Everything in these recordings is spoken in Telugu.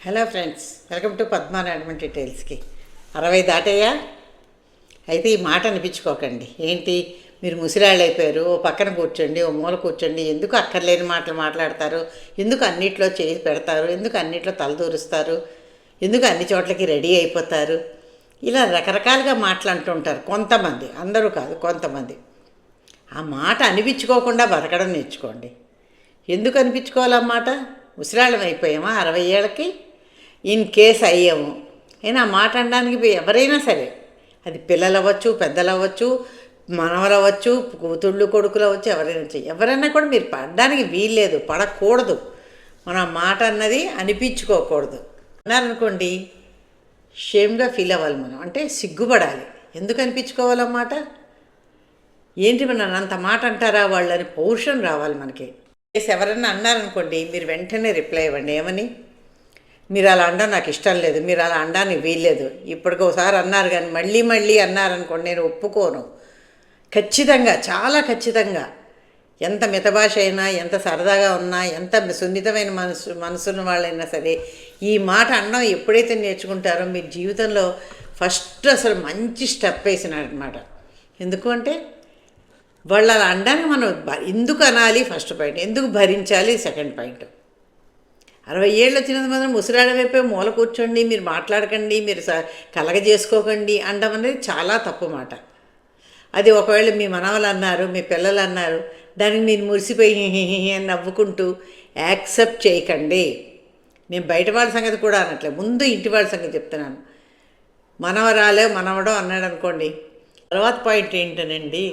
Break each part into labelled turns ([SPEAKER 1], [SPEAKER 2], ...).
[SPEAKER 1] Hello friends, welcome to Padma నాడమెంట్ డీటెయిల్స్కి. 60 దాటయ్యా. అయితే ఈ మాట అనిపించుకోకండి. ఏంటి మీరు ముసిరాళ్ళు అయిపోయారు, ఓ పక్కన కూర్చోండి, ఓ మూల కూర్చోండి, ఎందుకు అక్కర్లేని మాటలు మాట్లాడతారు, ఎందుకు అన్నిట్లో చేసి పెడతారు, ఎందుకు అన్నిట్లో తలదూరుస్తారు, ఎందుకు అన్ని చోట్లకి రెడీ అయిపోతారు, ఇలా రకరకాలుగా మాట్లాడుతుంటారు కొంతమంది, అందరూ కాదు కొంతమంది. ఆ మాట అనిపించుకోకుండా బతకడం నేర్చుకోండి. ఎందుకు అనిపించుకోవాలన్నమాట? ముసిరాళ్ళం అయిపోయామా 60 ఏళ్ళకి? ఇన్ కేస్ అయ్యాము అయినా ఆ మాట అనడానికి ఎవరైనా సరే, అది పిల్లలు అవ్వచ్చు, పెద్దలు అవ్వచ్చు, మనవలు అవ్వచ్చు, కూతుళ్ళు కొడుకులు అవ్వచ్చు, ఎవరైనా కూడా మీరు పడడానికి వీల్లేదు, పడకూడదు. మనం ఆ మాట అన్నది అనిపించుకోకూడదు. అన్నారనుకోండి, షేమ్గా ఫీల్ అవ్వాలి. మనం అంటే సిగ్గుపడాలి. ఎందుకు అనిపించుకోవాలన్నమాట? ఏంటి మన అంత మాట అంటారా వాళ్ళని పౌరుషం రావాలి మనకి. ఎవరన్నా అన్నారనుకోండి, మీరు వెంటనే రిప్లై ఇవ్వండి. ఏమని? మీరు అలా అనడం నాకు ఇష్టం లేదు, మీరు అలా అనడానికి వీల్లేదు, ఇప్పటికోసారి అన్నారు కానీ మళ్ళీ మళ్ళీ అన్నారనుకోండి నేను ఒప్పుకోను. ఖచ్చితంగా, చాలా ఖచ్చితంగా. ఎంత మితభాష అయినా, ఎంత సరదాగా ఉన్నా, ఎంత సున్నితమైన మనసున్న వాళ్ళైనా సరే, ఈ మాట అనడం ఎప్పుడైతే నేర్చుకుంటారో మీ జీవితంలో ఫస్ట్ అసలు మంచి స్టెప్ వేసినారనమాట. ఎందుకు అంటే వాళ్ళు అలా అనడానికి మనం ఎందుకు అనాలి ఫస్ట్ పాయింట్, ఎందుకు భరించాలి సెకండ్ పాయింట్. 60 ఏళ్ళు వచ్చినంత మాత్రం ముసిరాడ వైపే మూల కూర్చోండి, మీరు మాట్లాడకండి, మీరు కలగజేసుకోకండి అనడం అనేది చాలా తప్పు మాట. అది ఒకవేళ మీ మనవలు అన్నారు, మీ పిల్లలు అన్నారు, దానికి మీరు మురిసిపోయి అని నవ్వుకుంటూ యాక్సెప్ట్ చేయకండి. నేను బయట వాళ్ళ సంగతి కూడా అనట్లేదు, ముందు ఇంటి వాళ్ళ సంగతి చెప్తున్నాను. మనవరాలే మనవడో అన్నాడు అనుకోండి, తర్వాత పాయింట్ ఏంటనండి,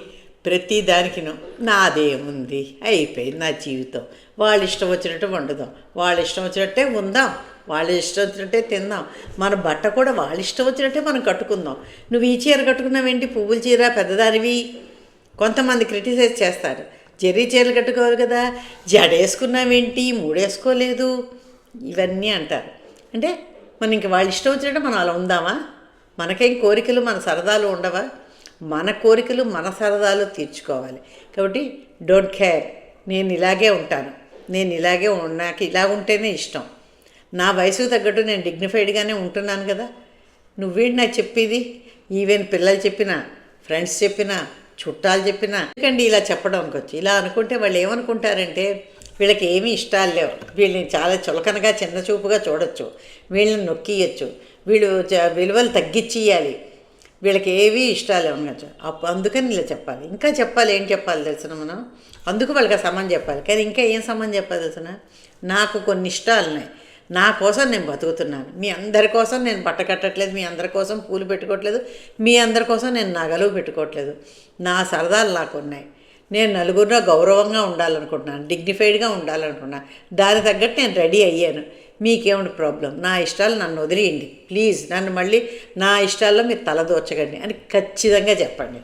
[SPEAKER 1] ప్రతి దానికినో నాదేముంది, అయిపోయింది నా జీవితం, వాళ్ళ ఇష్టం వచ్చినట్టు వండుదాం, వాళ్ళ ఇష్టం వచ్చినట్టే ఉందాం, వాళ్ళ ఇష్టం వచ్చినట్టే తిందాం, మన బట్ట కూడా వాళ్ళ ఇష్టం వచ్చినట్టే మనం కట్టుకుందాం. నువ్వు ఈ చీర కట్టుకున్నావేంటి, పువ్వుల చీర పెద్దదానివి. కొంతమంది క్రిటిసైజ్ చేస్తారు, జరీ చీరలు కట్టుకోవాలి కదా, జడేసుకున్నావేంటి, మూడేసుకోలేదు, ఇవన్నీ అంటారు. అంటే మనం ఇంక వాళ్ళ ఇష్టం వచ్చినట్టు మనం అలా ఉందామా? మనకేం కోరికలు, మన సరదాలు ఉండవా? మన కోరికలు, మన సరదాలు తీర్చుకోవాలి. కాబట్టి డోంట్ కేర్, నేను ఇలాగే ఉంటాను, నేను ఇలాగే నాకు ఇలా ఉంటేనే ఇష్టం, నా వయసుకు తగ్గట్టు నేను డిగ్నిఫైడ్గానే ఉంటున్నాను కదా. నువ్వేంటి నాకు చెప్పేది? ఈవెన్ పిల్లలు చెప్పినా, ఫ్రెండ్స్ చెప్పినా, చుట్టాలు చెప్పినా, ఎందుకండి ఇలా చెప్పడం అనుకోవచ్చు. ఇలా అనుకుంటే వాళ్ళు ఏమనుకుంటారంటే, వీళ్ళకి ఏమీ ఇష్టాలు లేవు, వీళ్ళని చాలా చులకనగా చిన్న చూపుగా చూడొచ్చు, వీళ్ళని నొక్కియచ్చు, వీళ్ళు విలువలు తగ్గించేయాలి, వీళ్ళకి ఏవీ ఇష్టాలు ఉండొచ్చు. అందుకని ఇలా చెప్పాలి. ఇంకా చెప్పాలి, ఏం చెప్పాలి తెలిసిన మనం, అందుకు వాళ్ళకి ఆ సమానం చెప్పాలి. కానీ ఇంకా ఏం సమానం చెప్పాలి తెలిసిన, నాకు కొన్ని ఇష్టాలు ఉన్నాయి, నా కోసం నేను బతుకుతున్నాను, మీ అందరి కోసం నేను బట్ట కట్టట్లేదు, మీ అందరి కోసం పూలు పెట్టుకోవట్లేదు, మీ అందరి కోసం నేను నగలు పెట్టుకోవట్లేదు, నా సరదాలు నాకు ఉన్నాయి, నేను నలుగురిలో గౌరవంగా ఉండాలనుకుంటున్నాను, డిగ్నిఫైడ్గా ఉండాలనుకుంటున్నాను, దానికి తగ్గట్టు నేను రెడీ అయ్యాను, మీకేమిటి ప్రాబ్లం, నా ఇష్టాలు నన్ను వదిలేయండి ప్లీజ్, నన్ను మళ్ళీ నా ఇష్టాల్లో మీరు తలదోచకండి అని ఖచ్చితంగా చెప్పండి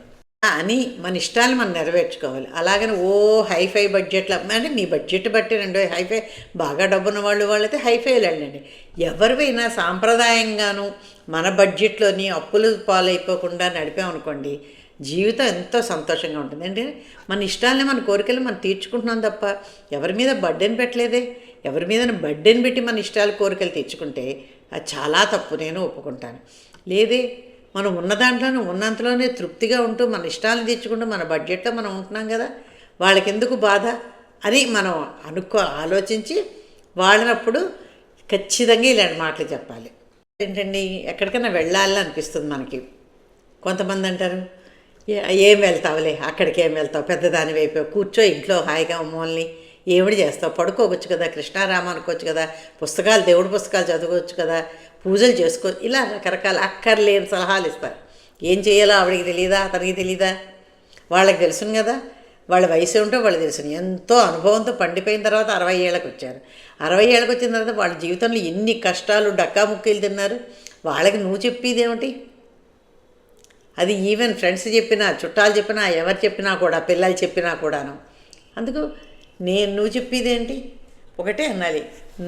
[SPEAKER 1] అని మన ఇష్టాలు మనం నెరవేర్చుకోవాలి. అలాగని ఓ హైఫై బడ్జెట్లో, అంటే మీ బడ్జెట్ బట్టి రండి, హైఫై బాగా డబ్బున్న వాళ్ళైతే హైఫైలు వెళ్ళండి. ఎవరివైనా సాంప్రదాయంగాను మన బడ్జెట్లోని అప్పులు పాలైపోకుండా నడిపామనుకోండి, జీవితం ఎంతో సంతోషంగా ఉంటుంది. అంటే మన ఇష్టాలని, మన కోరికలు మనం తీర్చుకుంటున్నాం తప్ప ఎవరి మీద బర్డెన్ పెట్టలేదే. ఎవరి మీద బర్డెన్ పెట్టి మన ఇష్టాలు కోరికలు తీర్చుకుంటే అది చాలా తప్పు, నేను ఒప్పుకుంటాను. లేదే, మనం ఉన్న దాంట్లోనే ఉన్నంతలోనే తృప్తిగా ఉంటూ మన ఇష్టాలను తీర్చుకుంటూ మన బడ్జెట్లో మనం ఉంటున్నాం కదా, వాళ్ళకి ఎందుకు బాధ అని మనం ఆలోచించి వాళ్ళనప్పుడు ఖచ్చితంగా ఇలాంటి మాటలు చెప్పాలి. ఏంటండి, ఎక్కడికైనా వెళ్ళాలని అనిపిస్తుంది మనకి. కొంతమంది అంటారు, ఏం వెళ్తావులే, అక్కడికి ఏం వెళ్తావు, పెద్దదాని వైపు కూర్చో ఇంట్లో హాయిగా అమ్మోల్ని, ఏమిటి చేస్తావు, పడుకోవచ్చు కదా, కృష్ణారామ అనుకోవచ్చు కదా, పుస్తకాలు, దేవుడి పుస్తకాలు చదువుకోవచ్చు కదా, పూజలు చేసుకో, ఇలా రకరకాల అక్కర్లేని సలహాలు ఇస్తారు. ఏం చేయాలో ఆవిడికి తెలియదా, అతనికి తెలీదా? వాళ్ళకి తెలుసును కదా, వాళ్ళ వయసు ఏమిటో వాళ్ళు తెలుసును. ఎంతో అనుభవంతో పండిపోయిన తర్వాత 60 ఏళ్ళకి వచ్చారు. 60 ఏళ్ళకి వచ్చిన తర్వాత వాళ్ళ జీవితంలో ఎన్ని కష్టాలు, డక్కాముక్కీలు తిన్నారు. వాళ్ళకి నువ్వు చెప్పేదేమిటి? అది ఈవెన్ ఫ్రెండ్స్ చెప్పినా, చుట్టాలు చెప్పినా, ఎవరు చెప్పినా కూడా, పిల్లలు చెప్పినా కూడాను. అందుకు నువ్వు చెప్పేదేంటి? ఒకటే అనాలి,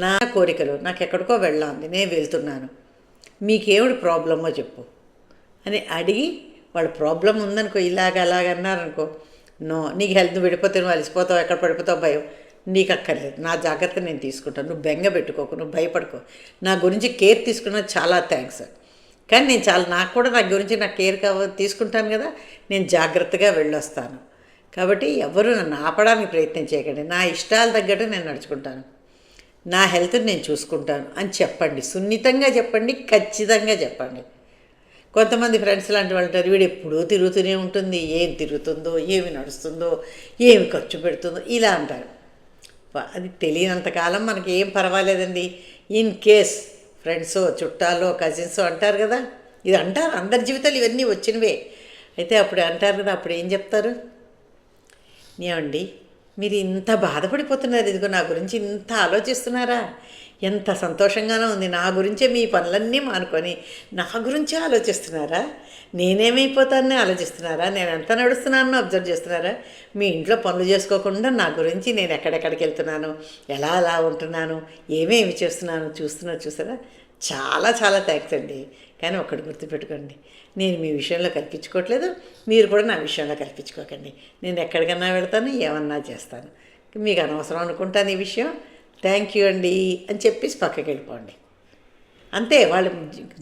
[SPEAKER 1] నా కోరికలు, నాకు ఎక్కడికో వెళ్ళాలి, నేను వెళ్తున్నాను, మీకేమిటి ప్రాబ్లమో చెప్పు అని అడిగి, వాళ్ళ ప్రాబ్లం ఉందనుకో, అలాగన్నారనుకో, నో నీకు హెల్త్ విడిపోతే నువ్వు అలసిపోతావు, ఎక్కడ పడిపోతావు భయం, నీకు అక్కర్లేదు, నా జాగ్రత్త నేను తీసుకుంటాను, నువ్వు బెంగ పెట్టుకోకు, నువ్వు భయపడుకో, నా గురించి కేర్ తీసుకున్నా చాలా థ్యాంక్స్. కానీ నేను చాలా నాకు కూడా నా గురించి నాకు కేర్ తీసుకుంటాను కదా, నేను జాగ్రత్తగా వెళ్ళొస్తాను. కాబట్టి ఎవరు నన్ను ఆపడానికి ప్రయత్నం చేయకండి, నా ఇష్టాల తగ్గట్టు నేను నడుచుకుంటాను, నా హెల్త్ని నేను చూసుకుంటాను అని చెప్పండి. సున్నితంగా చెప్పండి, ఖచ్చితంగా చెప్పండి. కొంతమంది ఫ్రెండ్స్ లాంటి వాళ్ళు అంటారు, వీడు ఎప్పుడూ తిరుగుతూనే ఉంటుంది, ఏం తిరుగుతుందో, ఏమి నడుస్తుందో, ఏమి ఖర్చు పెడుతుందో ఇలా అంటారు. అది తెలియనంతకాలం మనకి ఏం పర్వాలేదండి. ఇన్ కేస్ ఫ్రెండ్సో చుట్టాలో కజిన్సో అంటారు కదా, ఇది అంటారు, అందరి జీవితాలు ఇవన్నీ వచ్చినవే. అయితే అప్పుడు అంటారు కదా, అప్పుడు ఏం చెప్తారు, ఏమండి మీరు ఇంత బాధపడిపోతున్నారు, ఇదిగో నా గురించి ఇంత ఆలోచిస్తున్నారా, ఎంత సంతోషంగానో ఉంది, నా గురించే మీ పనులన్నీ మానుకొని నా గురించే ఆలోచిస్తున్నారా, నేనేమైపోతానని ఆలోచిస్తున్నారా, నేను ఎంత నడుస్తున్నానో అబ్జర్వ్ చేస్తున్నారా, మీ ఇంట్లో పనులు చేసుకోకుండా నా గురించి నేను ఎక్కడెక్కడికి వెళ్తున్నాను, ఎలా అలా ఉంటున్నాను, ఏమేమి చేస్తున్నాను చూసారా, చాలా చాలా థ్యాంక్స్ అండి. కానీ ఒక్కటి గుర్తుపెట్టుకోండి, నేను మీ విషయంలో కల్పించుకోవట్లేదు, మీరు కూడా నా విషయంలో కల్పించుకోకండి. నేను ఎక్కడికన్నా వెళ్తాను, ఏమన్నా చేస్తాను, మీకు అనవసరం అనుకుంటాను ఈ విషయం, థ్యాంక్ యూ అండి అని చెప్పేసి పక్కకి వెళ్ళిపోండి. అంతే. వాళ్ళు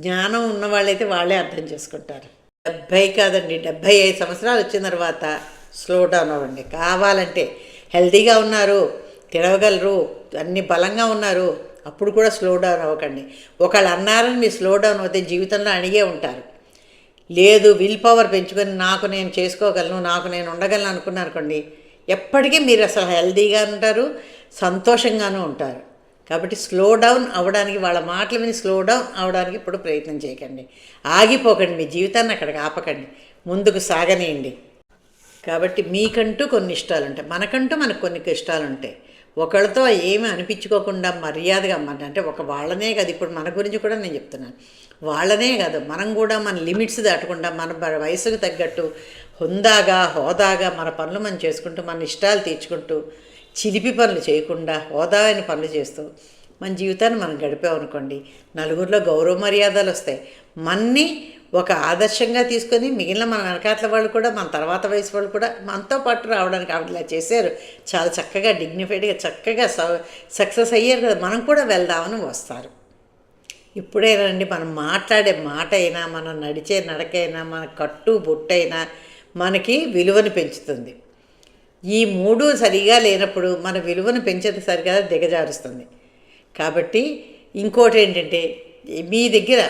[SPEAKER 1] జ్ఞానం ఉన్న వాళ్ళైతే వాళ్ళే అర్థం చేసుకుంటారు. 70 కాదండి, 75 సంవత్సరాలు వచ్చిన తర్వాత స్లో డౌన్ అవ్వండి. కావాలంటే హెల్తీగా ఉన్నారు, తిరగగలరు, అన్ని బలంగా ఉన్నారు, అప్పుడు కూడా స్లో డౌన్ అవ్వకండి. ఒకళ్ళు అన్నారని మీరు స్లో డౌన్ అవుతే జీవితంలో అణిగే ఉంటారు. లేదు, విల్ పవర్ పెంచుకొని నాకు నేను చేసుకోగలను, నాకు నేను ఉండగలను అనుకున్నారనుకోండి, ఎప్పటికీ మీరు అసలు హెల్తీగా ఉంటారు, సంతోషంగానూ ఉంటారు. కాబట్టి స్లో డౌన్ అవ్వడానికి, వాళ్ళ మాటలు విని స్లో డౌన్ అవ్వడానికి ఇప్పుడు ప్రయత్నం చేయకండి. ఆగిపోకండి, మీ జీవితాన్ని అక్కడికి ఆపకండి, ముందుకు సాగనీయండి. కాబట్టి మీకంటూ కొన్ని ఇష్టాలు ఉంటాయి, మనకంటూ మనకు కొన్ని ఇష్టాలు ఉంటాయి. ఒకళ్ళతో ఏమీ అనిపించుకోకుండా మర్యాదగా అంటే వాళ్ళనే కాదు, ఇప్పుడు మన గురించి కూడా నేను చెప్తున్నాను, వాళ్ళనే కాదు మనం కూడా మన లిమిట్స్ దాటకుండా మన వయసుకు తగ్గట్టు హుందాగా హోదాగా మన పనులు మనం చేసుకుంటూ, మన ఇష్టాలు తీర్చుకుంటూ, చిలిపి పనులు చేయకుండా హోదా అయిన పనులు చేస్తూ మన జీవితాన్ని మనం గడిపామనుకోండి, నలుగురిలో గౌరవ మర్యాదలు వస్తాయి. మన్ని ఒక ఆదర్శంగా తీసుకొని మిగిలిన మన వెనకాతల వాళ్ళు కూడా, మన తర్వాత వయసు వాళ్ళు కూడా మనతో పాటు రావడానికి ఆవిడ ఇలా చేశారు, చాలా చక్కగా డిగ్నిఫైడ్గా చక్కగా సక్సెస్ అయ్యారు కదా, మనం కూడా వెళ్దామని వస్తారు. ఇప్పుడేనండి మనం మాట్లాడే మాట అయినా, మనం నడిచే నడకైనా, మన కట్టు బొట్టైనా మనకి విలువను పెంచుతుంది. ఈ మూడు సరిగా లేనప్పుడు మన విలువను పెంచేది సరిగా దిగజారుస్తుంది. కాబట్టి ఇంకోటి ఏంటంటే, మీ దగ్గర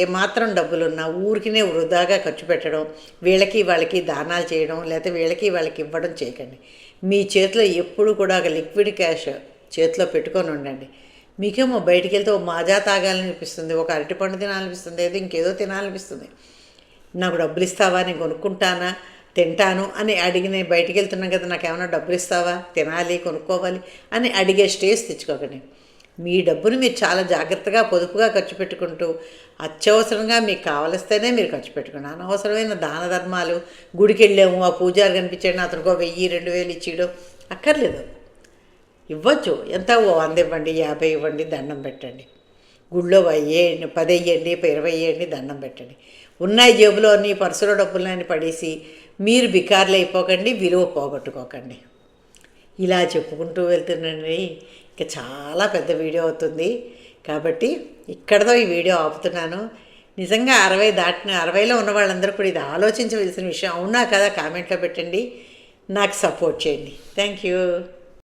[SPEAKER 1] ఏమాత్రం డబ్బులున్నా ఊరికినే వృధాగా ఖర్చు పెట్టడం, వీళ్ళకి వాళ్ళకి దానాలు చేయడం, లేకపోతే వీళ్ళకి వాళ్ళకి ఇవ్వడం చేయకండి. మీ చేతిలో ఎప్పుడు కూడా ఒక లిక్విడ్ క్యాష్ చేతిలో పెట్టుకొని ఉండండి. మీకేమో బయటికి వెళ్తే ఓ మాజా తాగాలనిపిస్తుంది, ఒక అరటిపండు తినాలనిపిస్తుంది, ఏదో ఇంకేదో తినాలనిపిస్తుంది, నాకు డబ్బులు ఇస్తావా, నేను కొనుక్కుంటానా, తింటాను అని అడిగిన, బయటికి వెళ్తున్నాం కదా, నాకు ఏమైనా డబ్బులు ఇస్తావా, తినాలి కొనుక్కోవాలి అని అడిగే స్టేజ్ తెచ్చుకోకండి. మీ డబ్బును మీరు చాలా జాగ్రత్తగా పొదుపుగా ఖర్చు పెట్టుకుంటూ, అత్యవసరంగా మీకు కావలిస్తేనే మీరు ఖర్చు పెట్టుకోండి. అనవసరమైన దాన ధర్మాలు, గుడికి వెళ్ళాము, ఆ పూజారి కనిపించాడు, అతనికో 1000-2000 ఇచ్చేయడం అక్కర్లేదు. ఇవ్వచ్చు, ఎంత 100 ఇవ్వండి, 50 ఇవ్వండి, దండం పెట్టండి. గుళ్ళో 10 ఇవ్వండి, 20 ఇవ్వండి, దండం పెట్టండి. ఉన్నాయి జేబులో అన్ని, పర్సులో డబ్బులని పడేసి మీరు బికార్లు అయిపోకండి, విలువ పోగొట్టుకోకండి. ఇలా చెప్పుకుంటూ వెళ్తుండండి, ఇంకా చాలా పెద్ద వీడియో అవుతుంది. కాబట్టి ఇక్కడతో ఈ వీడియో ఆపుతున్నాను. నిజంగా 60లో ఉన్న వాళ్ళందరూ కూడా ఇది ఆలోచించవలసిన విషయం. అవునా కదా, కామెంట్లో పెట్టండి, నాకు సపోర్ట్ చేయండి. Thank you.